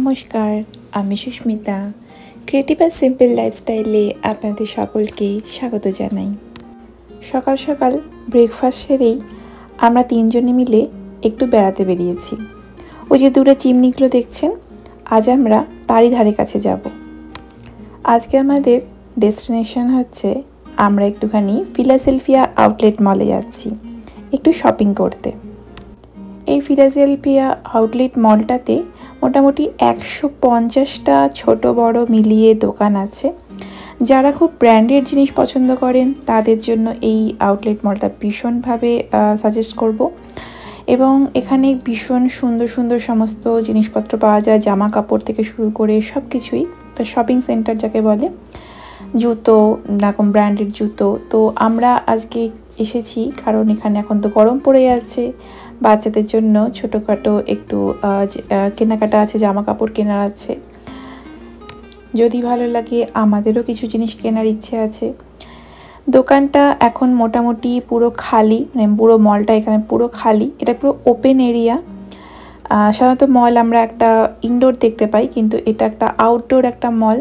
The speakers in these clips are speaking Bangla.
নমস্কার, আমি সুস্মিতা। ক্রিয়েটিভ আর সিম্পল লাইফস্টাইলে আপনাদের সকলকে স্বাগত জানাই। সকাল সকাল ব্রেকফাস্ট সেরেই আমরা তিনজনে মিলে একটু বেড়াতে বেরিয়েছি। ওই যে দূরে চিমনিগুলো দেখছেন, আজ আমরা তারই ধারে কাছে যাব। আজকে আমাদের ডেস্টিনেশন হচ্ছে আমরা একটুখানি ফিলাডেলফিয়া আউটলেট মলে যাচ্ছি একটু শপিং করতে। এই ফিলাডেলফিয়া আউটলেট মলটাতে মোটামুটি 150টা ছোট বড় মিলিয়ে দোকান আছে। যারা খুব ব্র্যান্ডেড জিনিস পছন্দ করেন তাদের জন্য এই আউটলেট মলটা ভীষণভাবে সাজেস্ট করব। এবং এখানে ভীষণ সুন্দর সুন্দর সমস্ত জিনিসপত্র পাওয়া যায়, জামা কাপড় থেকে শুরু করে সব কিছুই। তো শপিং সেন্টার যাকে বলে, জুতো, এরকম ব্র্যান্ডেড জুতো। তো আমরা আজকে এসেছি কারণ এখানে এখন তো গরম পড়ে যাচ্ছে, বাচ্চাদের জন্য ছোটোখাটো একটু কেনাকাটা আছে, জামা কাপড় কেনার আছে। যদি ভালো লাগে আমাদেরও কিছু জিনিস কেনার ইচ্ছে আছে। দোকানটা এখন মোটামুটি পুরো খালি, মানে পুরো মলটা এখানে পুরো খালি। এটা পুরো ওপেন এরিয়া। সাধারণত মল আমরা একটা ইনডোর দেখতে পাই, কিন্তু এটা একটা আউটডোর একটা মল।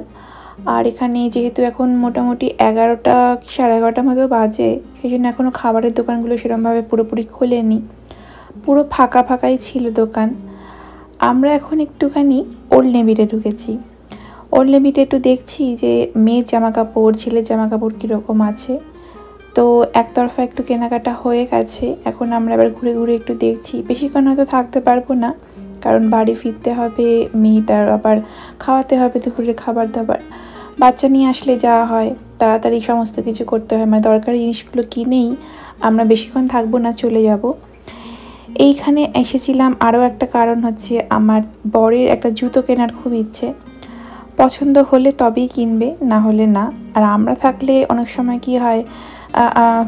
আর এখানে যেহেতু এখন মোটামুটি 11টা কি 11:30 মতো বাজে, সেই জন্য এখনও খাবারের দোকানগুলো সেরকমভাবে পুরোপুরি খোলেনি, পুরো ফাঁকা ফাঁকাই ছিল দোকান। আমরা এখন একটুখানি ওল্ড নেভিতে ঢুকেছি। ওল্ড নেভিতে একটু দেখছি যে মেয়ের জামা কাপড়, ছেলের জামা কাপড় কীরকম আছে। তো একতরফা একটু কেনাকাটা হয়ে গেছে। এখন আমরা আবার ঘুরে ঘুরে একটু দেখছি। বেশিক্ষণ হয়তো থাকতে পারবো না, কারণ বাড়ি ফিরতে হবে, মেয়েটার আবার খাওয়াতে হবে দুপুরের খাবার দাবার। বাচ্চা নিয়ে আসলে যাওয়া হয়, তাড়াতাড়ি সমস্ত কিছু করতে হয়, মানে দরকারি জিনিসগুলো কিনেই আমরা বেশিক্ষণ থাকবো না, চলে যাব। এইখানে এসেছিলাম আরও একটা কারণ হচ্ছে আমার বরের একটা জুতো কেনার খুব ইচ্ছে। পছন্দ হলে তবেই কিনবে, না হলে না। আর আমরা থাকলে অনেক সময় কি হয়,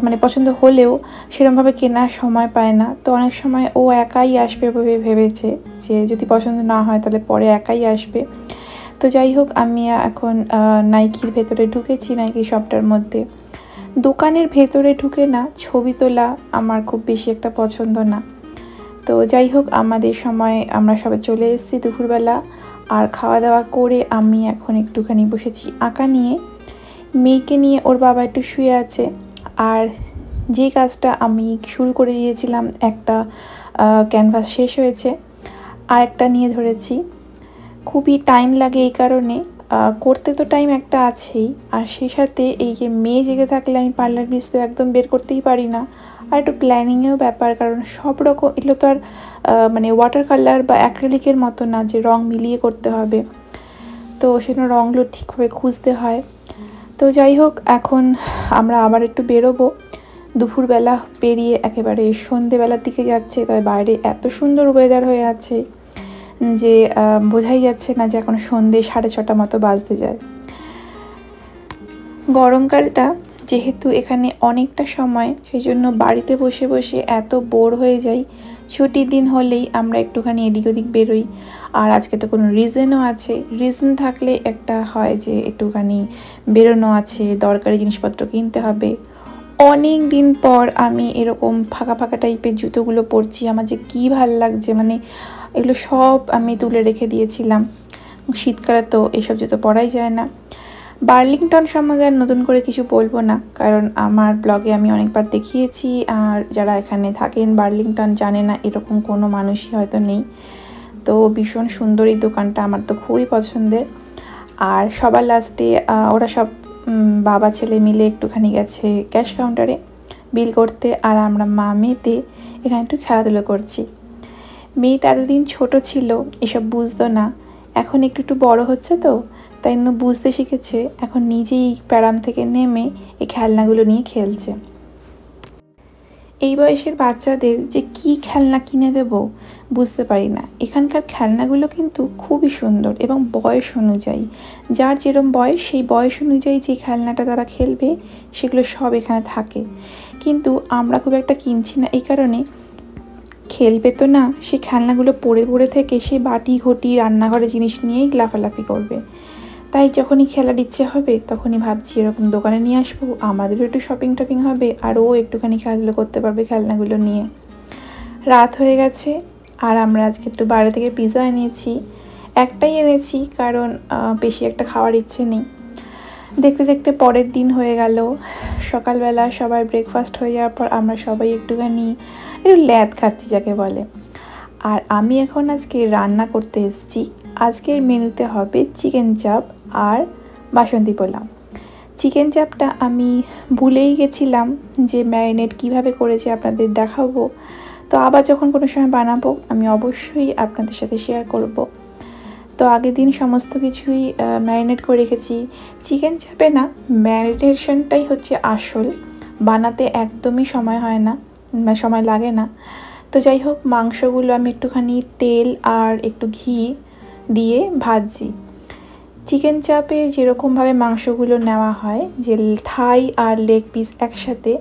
মানে পছন্দ হলেও সেরকমভাবে কেনার সময় পায় না। তো অনেক সময় ও একাই আসবে ভেবেছে যে যদি পছন্দ না হয় তাহলে পরে একাই আসবে। তো যাই হোক, আমি এখন নাইকির ভেতরে ঢুকেছি, নাইকি শপটার মধ্যে। দোকানের ভেতরে ঢুকে না ছবি তোলা আমার খুব বেশি একটা পছন্দ না। তো যাই হোক, আমাদের সময় আমরা সবাই চলে এসেছি দুপুরবেলা। আর খাওয়া দাওয়া করে আমি এখন একটুখানি বসেছি আঁকা নিয়ে। মেয়েকে নিয়ে ওর বাবা একটু শুয়ে আছে। আর যে কাজটা আমি শুরু করে দিয়েছিলাম, একটা ক্যানভাস শেষ হয়েছে, আর একটা নিয়ে ধরেছি। খুবই টাইম লাগে এই কারণে, করতে তো টাইম একটা আছেই, আর সেই সাথে এই যে মেয়ে জেগে থাকলে আমি পার্লার পিস তো একদম বের করতেই পারি না। আর একটু প্ল্যানিংয়েও ব্যাপার, কারণ সব রকম এগুলো তো আর মানে ওয়াটার কালার বা অ্যাক্রিলিকের মতো না যে রং মিলিয়ে করতে হবে। তো সেজন্য রঙগুলো ঠিকভাবে খুঁজতে হয়। তো যাই হোক, এখন আমরা আবার একটু বেরোবো। দুপুরবেলা পেরিয়ে একেবারে সন্ধেবেলার দিকে যাচ্ছে, তবে বাইরে এত সুন্দর ওয়েদার হয়ে আছে যে বোঝাই যাচ্ছে না যে এখন সন্ধে 6:30 মতো বাজতে যায়। গরমকালটা যেহেতু এখানে অনেকটা সময়, সেই জন্য বাড়িতে বসে বসে এত বোর হয়ে যাই। ছুটির দিন হলেই আমরা একটুখানি এদিক ওদিক বেরোই। আর আজকে তো কোনো রিজনও আছে, রিজন থাকলে একটা হয় যে একটুখানি বেরোনো আছে, দরকারি জিনিসপত্র কিনতে হবে। অনেক দিন পর আমি এরকম ফাঁকা ফাঁকা টাইপের জুতোগুলো পরছি, আমার যে কী ভালো লাগছে। মানে এগুলো সব আমি তুলে রেখে দিয়েছিলাম। শীতকালে তো এইসব জুতো পরাই যায় না। বার্লিংটন সম্বন্ধে আর নতুন করে কিছু বলবো না, কারণ আমার ব্লগে আমি অনেকবার দেখিয়েছি। আর যারা এখানে থাকেন বার্লিংটন জানে না এরকম কোনো মানুষই হয়তো নেই। তো ভীষণ সুন্দর এই দোকানটা, আমার তো খুবই পছন্দের। আর সবার লাস্টে ওরা সব বাবা ছেলে মিলে একটুখানি গেছে ক্যাশ কাউন্টারে বিল করতে, আর আমরা মা মেয়েতে এখানে একটু খেলাধুলো করছি। মেয়েটা এতদিন ছোট ছিল, এসব বুঝতো না। এখন একটু একটু বড় হচ্ছে, তো তাই জন্য বুঝতে শিখেছে। এখন নিজেই প্যারাম থেকে নেমে এই খেলনাগুলো নিয়ে খেলছে। এই বয়সের বাচ্চাদের যে কি খেলনা কিনে দেব বুঝতে পারি না। এখানকার খেলনাগুলো কিন্তু খুবই সুন্দর এবং বয়স অনুযায়ী, যার যেরকম বয়স সেই বয়স অনুযায়ী যে খেলনাটা তারা খেলবে সেগুলো সব এখানে থাকে। কিন্তু আমরা খুব একটা কিনছি না, এই কারণে খেলবে তো না, সেই খেলনাগুলো পড়ে পড়ে থেকে সে বাটি ঘটি রান্নাঘরে জিনিস নিয়েই লাফালাফি করবে। তাই যখনই খেলার ইচ্ছে হবে তখনই ভাবছি এরকম দোকানে নিয়ে আসবো, আমাদেরও একটু শপিং টপিং হবে আর ও একটুখানি খেলাধুলো করতে পারবে খেলনাগুলো নিয়ে। রাত হয়ে গেছে আর আমরা আজকে একটু বাইরে থেকে পিৎজা এনেছি। একটাই এনেছি কারণ বেশি একটা খাওয়ার ইচ্ছে নেই। দেখতে দেখতে পরের দিন হয়ে গেল। সকালবেলা সবার ব্রেকফাস্ট হয়ে যাওয়ার পর আমরা সবাই একটু ল্যাদ খাচ্ছি যাকে বলে। আর আমি এখন আজকে রান্না করতে এসেছি। আজকের মেনুতে হবে চিকেন চাপ আর বাসন্তী পোলাও। চিকেন চাপটা আমি ভুলেই গেছিলাম যে ম্যারিনেট কিভাবে করেছি আপনাদের দেখাবো। তো আবার যখন কোনো সময় বানাবো আমি অবশ্যই আপনাদের সাথে শেয়ার করব। তো আগের দিন সমস্ত কিছুই ম্যারিনেট করে রেখেছি। চিকেন চাপে না, ম্যারিনেশনটাই হচ্ছে আসল, বানাতে একদমই সময় হয় না, সময় লাগে না। তো যাই হোক, মাংসগুলো আমি একটুখানি তেল আর একটু ঘি দিয়ে ভাজছি। চিকেন চাপে যেরকমভাবে মাংসগুলো নেওয়া হয় যে থাই আর লেগ পিস একসাথে,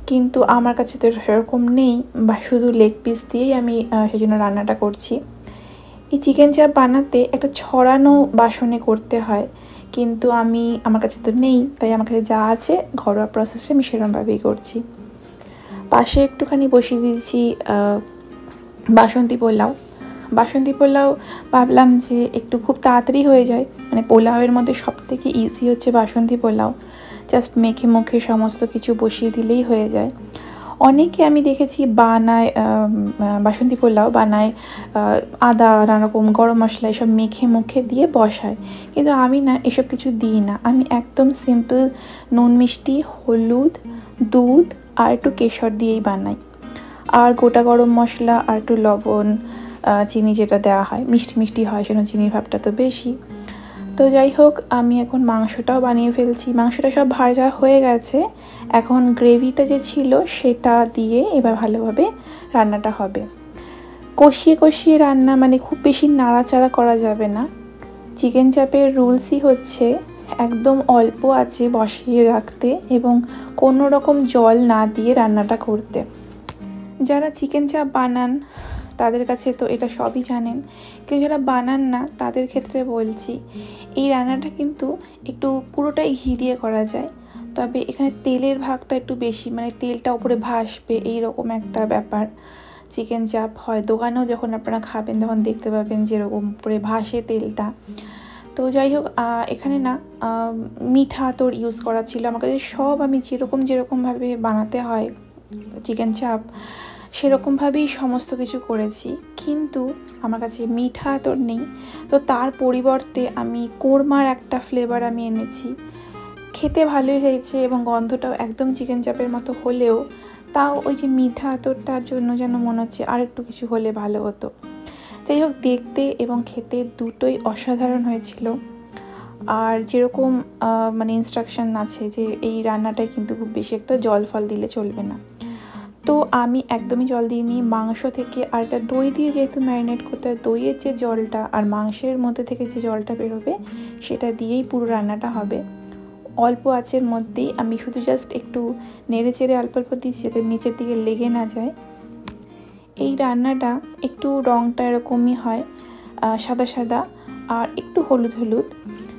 কিন্তু আমার কাছে তো সেরকম নেই, বা শুধু লেগ পিস দিয়েই আমি সেই জন্য রান্নাটা করছি। এই চিকেন চাপ বানাতে একটা ছড়ানো বাসনে করতে হয়, কিন্তু আমার কাছে তো নেই, তাই আমার কাছে যা আছে ঘরোয়া প্রসেসে আমি সেরকমভাবেই করছি। পাশে একটুখানি বসিয়ে দিয়েছি বাসন্তী পোলাও। ভাবলাম যে একটু খুব তাড়াতাড়ি হয়ে যায়, মানে পোলাওয়ের মধ্যে সবথেকে ইজি হচ্ছে বাসন্তী পোলাও। জাস্ট মেখে মুখে সমস্ত কিছু বসিয়ে দিলেই হয়ে যায়। অনেকে আমি দেখেছি বানায় বাসন্তী পোলাও বানায় আদা, নানারকম গরম মশলা এসব মেখে মুখে দিয়ে বসায়, কিন্তু আমি না, এসব কিছু দিই না। আমি একদম সিম্পল নুন মিষ্টি, হলুদ, দুধ আর একটু কেশর দিয়েই বানাই, আর গোটা গরম মশলা আর একটু লবণ, চিনি যেটা দেওয়া হয়, মিষ্টি মিষ্টি হয় সেজন্য চিনির ভাবটা তো বেশি। তো যাই হোক, আমি এখন মাংসটাও বানিয়ে ফেলছি। মাংসটা সব ভাজা হয়ে গেছে, এখন গ্রেভিটা যে ছিল সেটা দিয়ে এবার ভালোভাবে রান্নাটা হবে। কষিয়ে কষিয়ে রান্না, মানে খুব বেশি নাড়াচাড়া করা যাবে না। চিকেন চাপের রুলসই হচ্ছে একদম অল্প আঁচে বসিয়ে রাখতে এবং কোনো রকম জল না দিয়ে রান্নাটা করতে। যারা চিকেন চাপ বানান তাদের কাছে তো এটা সবই জানেন, কেউ যারা বানান না তাদের ক্ষেত্রে বলছি, এই রান্নাটা কিন্তু একটু পুরোটাই ঘি দিয়ে করা যায়, তবে এখানে তেলের ভাগটা একটু বেশি, মানে তেলটা উপরে ভাসবে এইরকম একটা ব্যাপার। চিকেন চাপ হয় দোকানেও, যখন আপনারা খাবেন তখন দেখতে পাবেন যেরকম উপরে ভাসে তেলটা। তো যাই হোক, এখানে না মিঠা আতর ইউজ করা ছিল আমার কাছে। সব আমি যেরকমভাবে বানাতে হয় চিকেন চাপ সেরকমভাবেই সমস্ত কিছু করেছি, কিন্তু আমার কাছে মিঠা আতর নেই। তো তার পরিবর্তে আমি কোরমার একটা ফ্লেভার আমি এনেছি। খেতে ভালোই হয়েছে এবং গন্ধটাও একদম চিকেন চাপের মতো হলেও তাও ওই যে মিঠা আতরটার জন্য যেন মনে হচ্ছে আর একটু কিছু হলে ভালো হতো। যাই হোক, দেখতে এবং খেতে দুটোই অসাধারণ হয়েছিল। আর যেরকম মানে ইনস্ট্রাকশন আছে যে এই রান্নাটায় কিন্তু খুব বেশি একটা জল ফল দিলে চলবে না, তো আমি একদমই জল দিইনি। মাংস থেকে আর একটা দই দিয়ে যেহেতু ম্যারিনেট করতে হয়, দইয়ের যে জলটা আর মাংসের মধ্যে থেকে যে জলটা বেরোবে সেটা দিয়েই পুরো রান্নাটা হবে। অল্প আঁচের মধ্যেই আমি শুধু জাস্ট একটু নেড়ে চেড়ে অল্প অল্প দিয়েছি যাতে নিচের দিকে লেগে না যায়। এই রান্নাটা একটু রঙটা এরকমই হয়, সাদা সাদা আর একটু হলুদ হলুদ,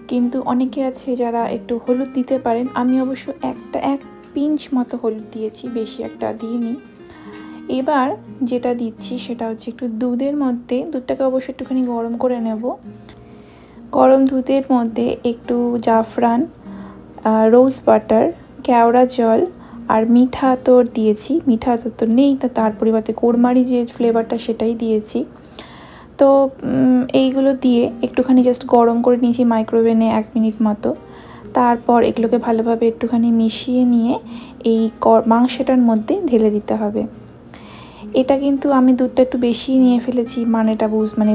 কিন্তু অনেকে আছে যারা একটু হলুদ দিতে পারেন। আমি অবশ্য এক পিঞ্চ মতো হলুদ দিয়েছি, বেশি একটা দিইনি। এবার যেটা দিচ্ছি সেটা হচ্ছে একটু দুধের মধ্যে, দুধটাকে অবশ্যই একটুখানি গরম করে নেব। গরম দুধের মধ্যে একটু জাফরান, রোজ বাটার, কেওড়া জল আর মিঠা আতর দিয়েছি। মিঠা আতর তো নেই, তো তার পরিবর্তে কোরমারি যে ফ্লেভারটা সেটাই দিয়েছি। তো এইগুলো দিয়ে একটুখানি জাস্ট গরম করে নিয়েছি মাইক্রোওভেনে 1 মিনিট মতো। তারপর এগুলোকে ভালোভাবে একটুখানি মিশিয়ে নিয়ে এই মাংসটার মধ্যে ঢেলে দিতে হবে। এটা কিন্তু আমি দুধটা একটু বেশি নিয়ে ফেলেছি, মানেটা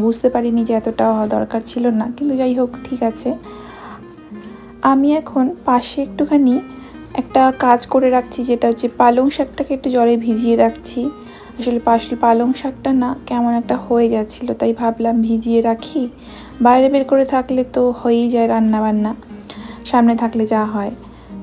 বুঝতে পারিনি যে এতটা হওয়া দরকার ছিল না, কিন্তু যাই হোক ঠিক আছে। আমি এখন পাশে একটুখানি একটা কাজ করে রাখছি, যেটা হচ্ছে পালং শাকটাকে একটু জলে ভিজিয়ে রাখছি। আসলে পালং শাকটা না কেমন একটা হয়ে যাচ্ছিলো, তাই ভাবলাম ভিজিয়ে রাখি, বাইরে বের করে থাকলে তো হয়েই যায় রান্না বান্না, সামনে থাকলে যা হয়।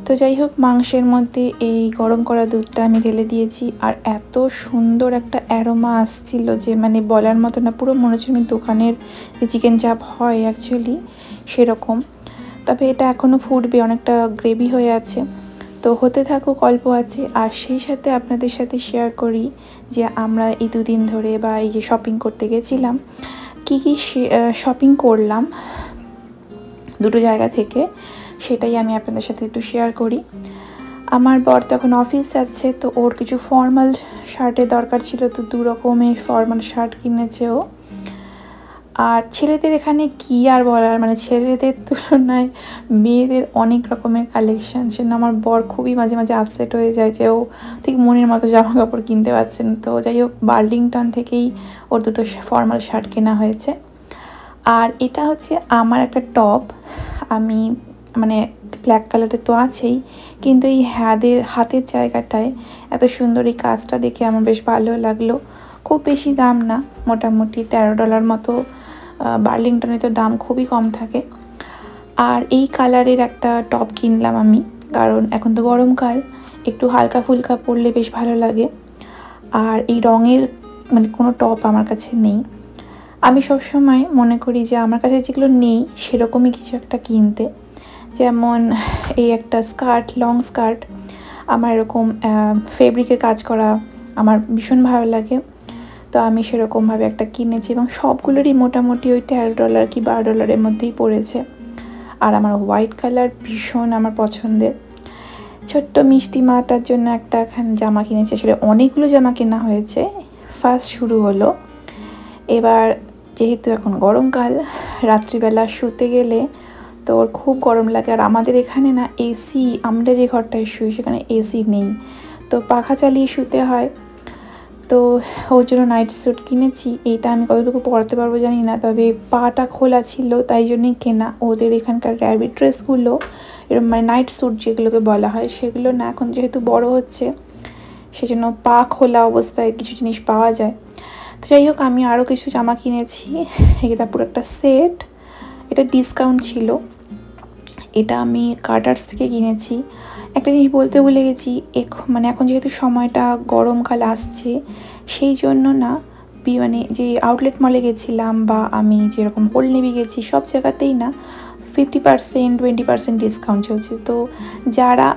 তো যাই হোক, মাংসের মধ্যে এই গরম করা দুধটা আমি ঢেলে দিয়েছি, আর এত সুন্দর একটা অ্যারোমা আসছিল যে মানে বলার মতো না। পুরো মনে হচ্ছে আমি দোকানের যে চিকেন চাপ হয় অ্যাকচুয়ালি সেরকম। তবে এটা এখনও ফুটবে, অনেকটা গ্রেভি হয়ে আছে, তো হতে থাকুক অল্প আছে। আর সেই সাথে আপনাদের সাথে শেয়ার করি যে আমরা এই 2 দিন ধরে বা এই যে শপিং করতে গেছিলাম, কী কী শপিং করলাম দুটো জায়গা থেকে, সেটাই আমি আপনাদের সাথে একটু শেয়ার করি। আমার বর তখন অফিস যাচ্ছে, তো ওর কিছু ফর্মাল শার্টের দরকার ছিল, তো 2 রকমের ফর্মাল শার্ট কিনেছে ও। আর ছেলেদের এখানে কি আর বলার, মানে ছেলেদের তুলনায় মেয়েদের অনেক রকমের কালেকশান। সেজন্য আমার বর খুবই মাঝে মাঝে আপসেট হয়ে যায় যে ও ঠিক মনের মতো জামা কাপড় কিনতে পারছেন। তো যাই হোক, বার্লিংটন থেকেই ওর দুটো ফর্মাল শার্ট কেনা হয়েছে। আর এটা হচ্ছে আমার একটা টপ, আমি মানে ব্ল্যাক কালারের তো আছেই, কিন্তু এই হাতের জায়গাটায় এত সুন্দর এই কাজটা দেখে আমার বেশ ভালো লাগলো। খুব বেশি দাম না, মোটামুটি $13 মতো। বার্লিংটনে তো দাম খুবই কম থাকে। আর এই কালারের একটা টপ কিনলাম আমি, কারণ এখন তো গরমকাল, একটু হালকা ফুলকা পরলে বেশ ভালো লাগে। আর এই রঙের মানে কোনো টপ আমার কাছে নেই। আমি সবসময় মনে করি যে আমার কাছে যেগুলো নেই সেরকমই কিছু একটা কিনতে। যেমন এই একটা স্কার্ট, লং স্কার্ট, আমার এরকম ফেব্রিকের কাজ করা আমার ভীষণ ভালো লাগে। তো আমি সেরকমভাবে একটা কিনেছি এবং সবগুলোরই মোটামুটি ওই $13 কি $12 মধ্যেই পড়েছে। আর আমার হোয়াইট কালার ভীষণ আমার পছন্দের। ছোট্ট মিষ্টি মাটার জন্য একটা জামা কিনেছি, আসলে অনেকগুলো জামা কেনা হয়েছে, ফার্স্ট শুরু হলো। এবার যেহেতু এখন গরমকাল, রাত্রিবেলা শুতে গেলে তো ওর খুব গরম লাগে। আর আমাদের এখানে না এসি, আমরা যে ঘরটায় শুই সেখানে এসি নেই, তো পাখা চালিয়ে শুতে হয়। তো ওর জন্য নাইট স্যুট কিনেছি। এইটা আমি কতটুকু পরতে পারবো জানি না, তবে পাটা খোলা ছিল তাই জন্যই কেনা। ওদের এখানকার র্যাবিট ড্রেসগুলো এরকম মানে নাইট স্যুট যেগুলোকে বলা হয় সেগুলো না এখন যেহেতু বড় হচ্ছে সেজন্য পা খোলা অবস্থায় কিছু জিনিস পাওয়া যায়। তো যাই হোক, আমি আরও কিছু জামা কিনেছি। এটা পুরো একটা সেট, এটা ডিসকাউন্ট ছিল। এটা আমি কার্টার্স থেকে কিনেছি। একটা জিনিস বলতে ভুলে গেছি, মানে এখন যেহেতু সময়টা গরমকাল আসছে সেই জন্য না মানে যে আউটলেট মলে গেছিলাম বা আমি যেরকম ওল্ড নেভি গেছি, সব জায়গাতেই না 50% 20% ডিসকাউন্ট চলছে। তো যারা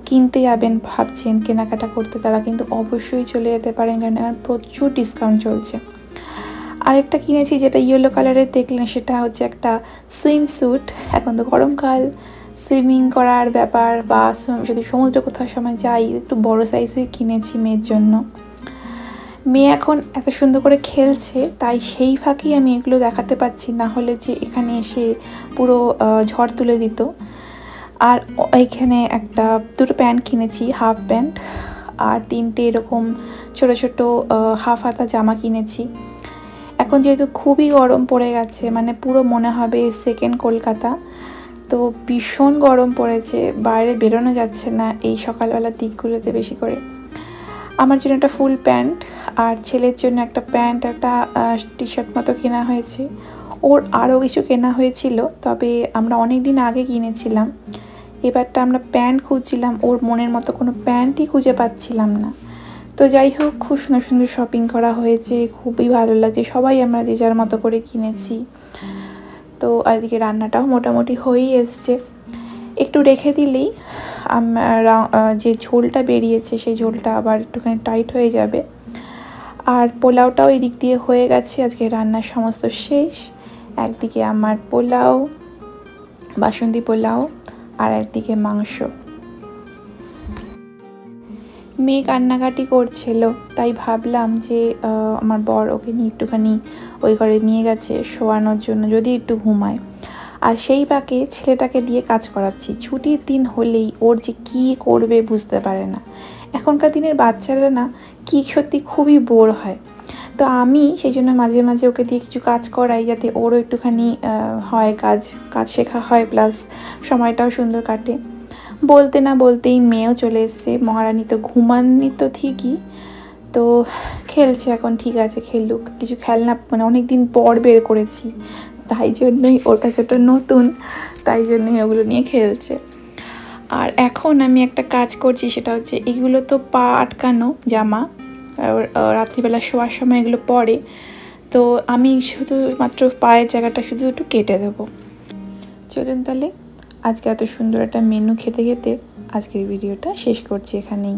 কিনতে যাবেন ভাবছেন কেনাকাটা করতে, তারা কিন্তু অবশ্যই চলে যেতে পারেন, কারণ এখন প্রচুর ডিসকাউন্ট চলছে। আরেকটা কিনেছি যেটা ইয়েলো কালারের দেখলেন, সেটা হচ্ছে একটা সুইম স্যুট। এখন তো গরমকাল, সুইমিং করার ব্যাপার বা যদি সমুদ্রে কোথাও সময় যাই, একটু বড় সাইজের কিনেছি মেয়ের জন্য। মেয়ে এখন এত সুন্দর করে খেলছে, তাই সেই ফাঁকেই আমি এগুলো দেখাতে পাচ্ছি, না হলে যে এখানে এসে পুরো ঝড় তুলে দিত। আর এইখানে দুটো প্যান্ট কিনেছি, হাফ প্যান্ট, আর 3টে এরকম ছোট ছোট হাফ হাতা জামা কিনেছি। এখন যেহেতু খুবই গরম পড়ে গেছে, মানে পুরো মনে হবে সেকেন্ড কলকাতা, তো ভীষণ গরম পড়েছে, বাইরে বেরোনো যাচ্ছে না এই সকালবেলার দিকগুলোতে বেশি করে। আমার জন্য একটা ফুল প্যান্ট, আর ছেলের জন্য একটা প্যান্ট, একটা টি শার্ট মতো কেনা হয়েছে। ওর আরও কিছু কেনা হয়েছিল, তবে আমরা অনেক দিন আগে কিনেছিলাম। এবারটা আমরা প্যান্ট খুঁজছিলাম, ওর মনের মতো কোনো প্যান্টই খুঁজে পাচ্ছিলাম না। তো যাই হোক, খুব সুন্দর সুন্দর শপিং করা হয়েছে, খুবই ভালো লাগছে। সবাই আমরা যে যার মতো করে কিনেছি। তো আর এদিকে রান্নাটাও মোটামুটি হয়েই এসছে, একটু রেখে দিলেই যে ঝোলটা বেরিয়েছে সেই ঝোলটা আবার একটুখানি টাইট হয়ে যাবে। আর পোলাওটাও এদিক দিয়ে হয়ে গেছে, আজকে রান্নার সমস্ত শেষ। একদিকে আমার পোলাও, বাসন্তী পোলাও, আর একদিকে মাংস। মেয়ে কান্নাকাটি করছিল, তাই ভাবলাম যে আমার বর ওকে নিয়ে একটুখানি ওই ঘরে নিয়ে গেছে শোয়ানোর জন্য, যদি একটু ঘুমায়। আর সেই বাকে ছেলেটাকে দিয়ে কাজ করাচ্ছি। ছুটির দিন হলেই ওর যে কী করবে বুঝতে পারে না। এখনকার দিনের বাচ্চারা না কি সত্যি খুবই বোর হয়। তো আমি সেই জন্য মাঝে মাঝে ওকে দিয়ে কিছু কাজ করাই, যাতে ওরও একটুখানি হয় কাজ শেখা হয়, প্লাস সময়টাও সুন্দর কাটে। বলতে না বলতেই মেয়েও চলে এসছে। মহারানী তো ঘুমাননি তো ঠিকই, তো খেলছে এখন। ঠিক আছে, খেলুক, কিছু খেলনা মানে অনেক দিন পর বের করেছি, তাই জন্যই ওর কাছে ওটা নতুন, তাই জন্যই ওগুলো নিয়ে খেলছে। আর এখন আমি একটা কাজ করছি, সেটা হচ্ছে এগুলো তো পা আটকানো জামা, রাত্রিবেলা শোয়ার সময় এগুলো পরে, তো আমি শুধুমাত্র পায়ের জায়গাটা শুধু একটু কেটে দেবো। চলুন তাহলে আজকে এত সুন্দর একটা মেনু খেতে খেতে আজকের ভিডিওটা শেষ করছি এখানেই।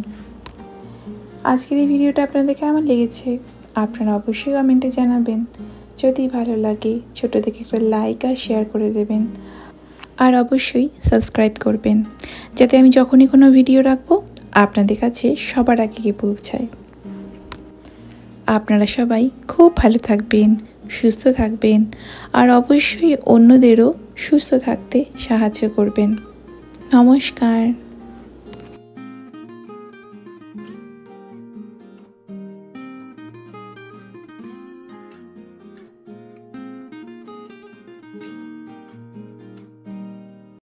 আজকের এই ভিডিওটা আপনাদের কেমন লেগেছে আপনারা অবশ্যই কমেন্টে জানাবেন। যদি ভালো লাগে ছোট থেকে একটা লাইক আর শেয়ার করে দেবেন, আর অবশ্যই সাবস্ক্রাইব করবেন, যাতে আমি যখনই কোনো ভিডিও রাখবো আপনাদের কাছে সবার আগে গিয়ে পৌঁছায়। আপনারা সবাই খুব ভালো থাকবেন, সুস্থ থাকবেন, আর অবশ্যই অন্যদেরও সুস্থ থাকতে সাহায্য করবেন। নমস্কার।